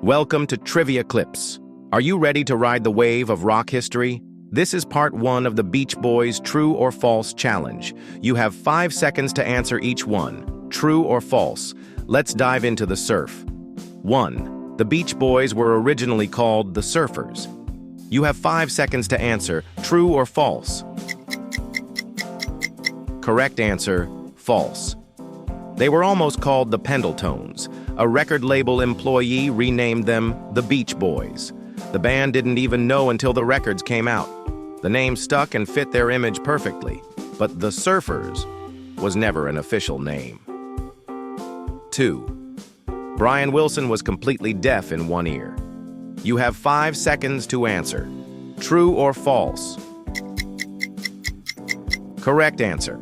Welcome to Trivia Clips. Are you ready to ride the wave of rock history? This is part 1 of the Beach Boys True or False Challenge. You have 5 seconds to answer each one. True or false? Let's dive into the surf. 1. The Beach Boys were originally called the Surfers. You have 5 seconds to answer. True or false? Correct answer, false. They were almost called the Pendletones. A record label employee renamed them the Beach Boys. The band didn't even know until the records came out. The name stuck and fit their image perfectly, but the Surfers was never an official name. 2. Brian Wilson was completely deaf in one ear. You have 5 seconds to answer. True or false? Correct answer.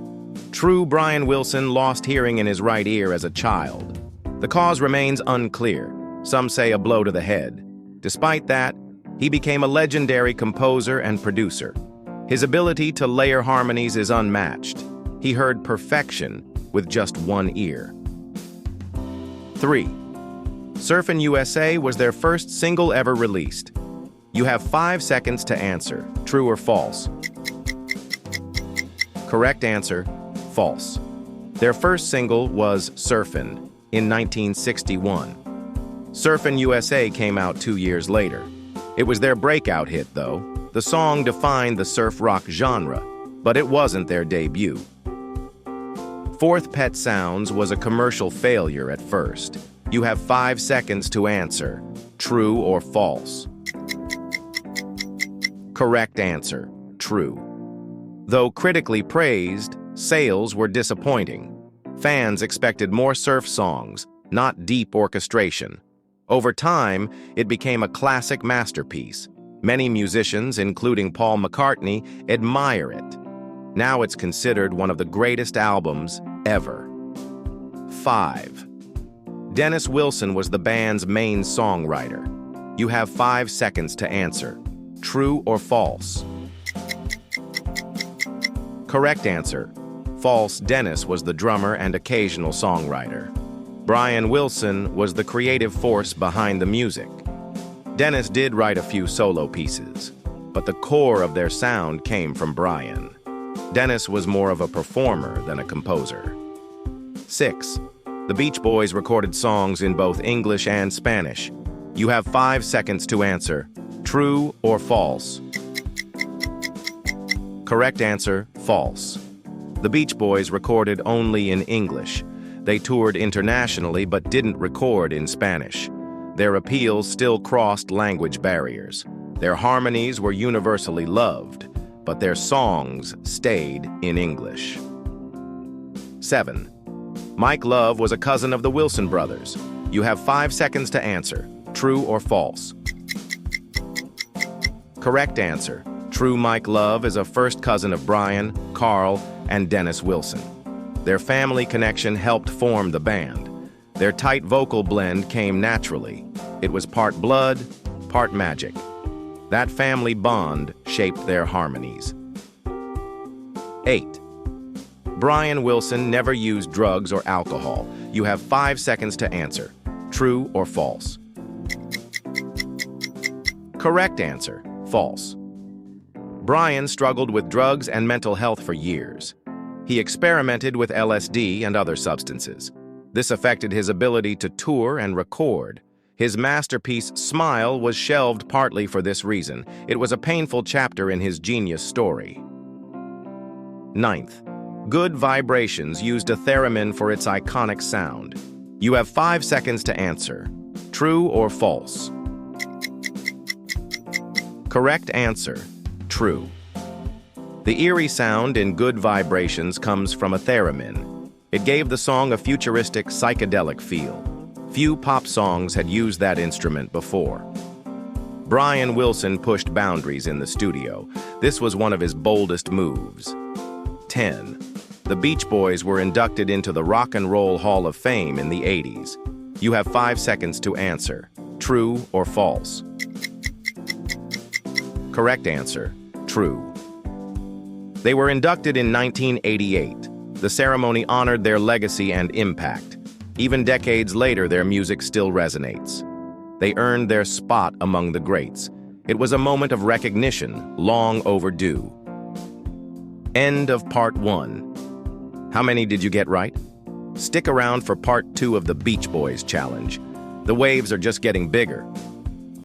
True, Brian Wilson lost hearing in his right ear as a child. The cause remains unclear. Some say a blow to the head. Despite that, he became a legendary composer and producer. His ability to layer harmonies is unmatched. He heard perfection with just one ear. 3. Surfin U.S.A. was their first single ever released. You have 5 seconds to answer. True or false? Correct answer, false. Their first single was Surfin in 1961. Surfin U.S.A. came out 2 years later. It was their breakout hit, though. The song defined the surf rock genre, but it wasn't their debut. 4th Pet Sounds was a commercial failure at first. You have 5 seconds to answer. True or false? Correct answer, true. Though critically praised, sales were disappointing. Fans expected more surf songs, not deep orchestration. Over time, it became a classic masterpiece. Many musicians, including Paul McCartney, admire it. Now it's considered one of the greatest albums ever. 5. Dennis Wilson was the band's main songwriter. You have 5 seconds to answer. True or false? Correct answer. False. Dennis was the drummer and occasional songwriter. Brian Wilson was the creative force behind the music. Dennis did write a few solo pieces, but the core of their sound came from Brian. Dennis was more of a performer than a composer. 6. The Beach Boys recorded songs in both English and Spanish. You have 5 seconds to answer. True or false? Correct answer, false. The Beach Boys recorded only in English. They toured internationally but didn't record in Spanish. Their appeals still crossed language barriers. Their harmonies were universally loved, but their songs stayed in English. 7. Mike Love was a cousin of the Wilson brothers. You have 5 seconds to answer. True or false? Correct answer. True. Mike Love is a first cousin of Brian, Carl, and Dennis Wilson. Their family connection helped form the band. Their tight vocal blend came naturally. It was part blood, part magic. That family bond shaped their harmonies. 8. Brian Wilson never used drugs or alcohol. You have 5 seconds to answer. True or false? Correct answer, false. Brian struggled with drugs and mental health for years. He experimented with LSD and other substances. This affected his ability to tour and record. His masterpiece, Smile, was shelved partly for this reason. It was a painful chapter in his genius story. 9th. Good Vibrations used a theremin for its iconic sound. You have 5 seconds to answer. True or false? Correct answer, true. The eerie sound in Good Vibrations comes from a theremin. It gave the song a futuristic, psychedelic feel. Few pop songs had used that instrument before. Brian Wilson pushed boundaries in the studio. This was one of his boldest moves. 10. The Beach Boys were inducted into the Rock and Roll Hall of Fame in the 80s. You have 5 seconds to answer. True or false? Correct answer, true. They were inducted in 1988. The ceremony honored their legacy and impact. Even decades later, their music still resonates. They earned their spot among the greats. It was a moment of recognition, long overdue. End of part 1. How many did you get right? Stick around for part 2 of the Beach Boys challenge. The waves are just getting bigger.